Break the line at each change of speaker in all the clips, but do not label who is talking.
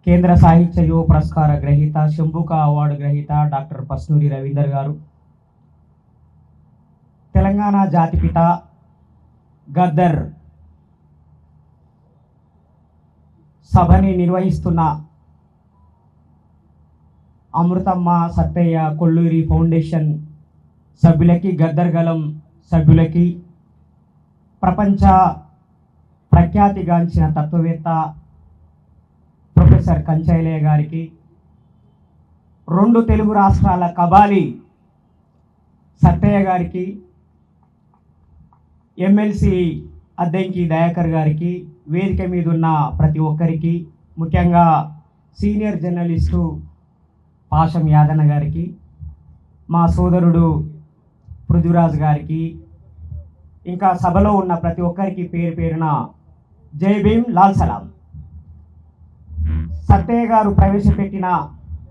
కేంద్ర సాహిత్య యువ పురస్కార గ్రహీత, శంభుక అవార్డు గ్రహీత డాక్టర్ పస్నూరి రవీందర్ గారు, తెలంగాణ జాతిపిత గద్దర్ సభని నిర్వహిస్తున్న అమృతమ్మ సత్తయ్య కొల్లూరి ఫౌండేషన్ సభ్యులకి, గద్దర్ గలం సభ్యులకి, ప్రపంచ ప్రఖ్యాతిగాంచిన తత్వవేత్త ప్రొఫెసర్ కంచైలయ్య గారికి, 2 తెలుగు రాష్ట్రాల కబాలి సత్తయ్య గారికి, ఎమ్మెల్సీ అద్దంకి దయాకర్ గారికి, వేదిక మీద ఉన్న ప్రతి ఒక్కరికి, ముఖ్యంగా సీనియర్ జర్నలిస్టు పాషం యాదన్న గారికి, మా సోదరుడు పృథ్వీరాజ్ గారికి, ఇంకా సభలో ఉన్న ప్రతి ఒక్కరికి పేరు పేరున జై భీమ్, లాల్ సలాం. సత్తయ్య గారు ప్రవేశపెట్టిన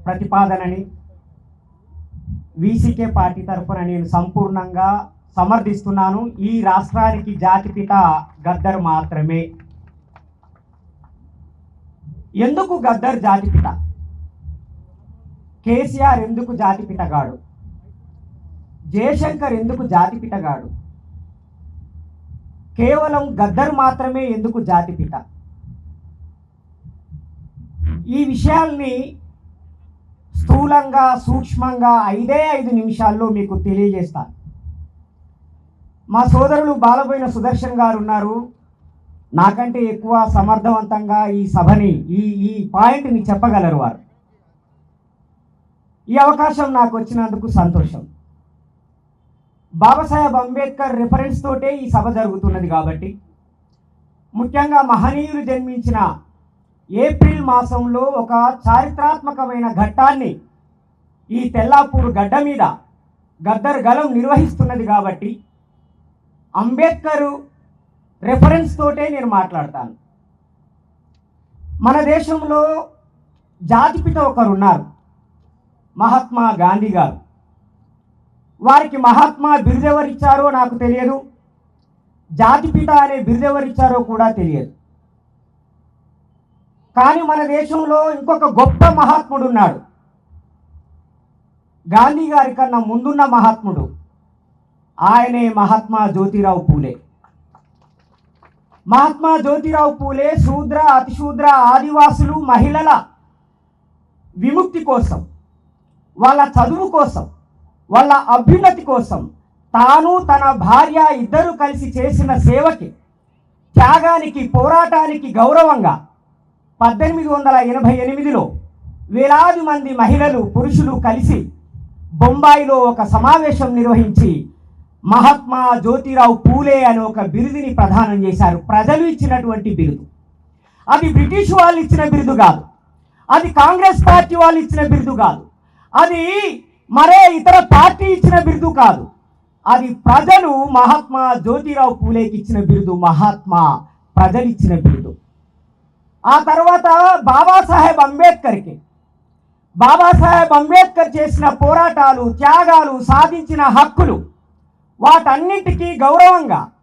ప్రతిపాదనని వీసీకే పార్టీ తరఫున నేను సంపూర్ణంగా సమర్థిస్తున్నాను. ఈ రాష్ట్రానికి జాతిపిత గద్దర్ మాత్రమే. ఎందుకు గద్దర్ జాతిపిత? కేసీఆర్ ఎందుకు జాతిపితగాడు? జయశంకర్ ఎందుకు జాతిపితగాడు? కేవలం గద్దర్ మాత్రమే ఎందుకు జాతిపిత? ఈ విషయాల్ని స్థూలంగా, సూక్ష్మంగా 5 నిమిషాల్లో మీకు తెలియజేస్తాను. మా సోదరులు బాలబోయిన సుదర్శన్ గారు ఉన్నారు. నాకంటే ఎక్కువ సమర్థవంతంగా ఈ సభని ఈ పాయింట్ని చెప్పగలరు వారు. ఈ అవకాశం నాకు వచ్చినందుకు సంతోషం. బాబాసాహెబ్ అంబేద్కర్ రిఫరెన్స్ తోటే ఈ సభ జరుగుతున్నది కాబట్టి, ముఖ్యంగా మహనీయులు జన్మించిన ఏప్రిల్ మాసంలో ఒక చారిత్రాత్మకమైన ఘట్టాన్ని ఈ తెల్లాపూర్ గడ్డ మీద గద్దర్ గలం నిర్వహిస్తున్నది కాబట్టి అంబేద్కర్ రెఫరెన్స్ తోటే నేను మాట్లాడతాను. మన దేశంలో జాతిపిత ఒకరున్నారు, మహాత్మా గాంధీ గారు. వారికి మహాత్మా బిరుదెవరిచ్చారో నాకు తెలియదు, జాతిపిత అనే బిరుదెవరిచ్చారో కూడా తెలియదు. కానీ మన దేశంలో ఇంకొక గొప్ప మహాత్ముడు ఉన్నాడు, గాంధీ గారి కన్నా ముందున్న మహాత్ముడు. ఆయనే మహాత్మా జ్యోతిరావు పూలే. మహాత్మా జ్యోతిరావు పూలే శూద్ర, అతిశూద్ర, ఆదివాసులు, మహిళల విముక్తి కోసం, వాళ్ళ చదువు కోసం, వాళ్ళ అభ్యున్నతి కోసం తాను తన భార్య ఇద్దరు కలిసి చేసిన సేవకి, త్యాగానికి, పోరాటానికి గౌరవంగా 1888లో వేలాది మంది మహిళలు, పురుషులు కలిసి బొంబాయిలో ఒక సమావేశం నిర్వహించి మహాత్మా జ్యోతిరావు పూలే అనే ఒక బిరుదుని ప్రదానం చేశారు. ప్రజలు ఇచ్చినటువంటి బిరుదు. అది బ్రిటిష్ వాళ్ళు ఇచ్చిన బిరుదు కాదు, అది కాంగ్రెస్ పార్టీ వాళ్ళు ఇచ్చిన బిరుదు కాదు, అది మరే ఇతర పార్టీ ఇచ్చిన బిరుదు కాదు. అది ప్రజలు మహాత్మా జ్యోతిరావు పూలేకి ఇచ్చిన బిరుదు, మహాత్మా ప్రజలు ఇచ్చిన బిరుదు. ఆ తర్వాత బాబాసాహెబ్ అంబేద్కర్ చేసిన పోరాటాలు, త్యాగాలు, సాధించిన హక్కులు, వాటన్నింటికీ గౌరవంగా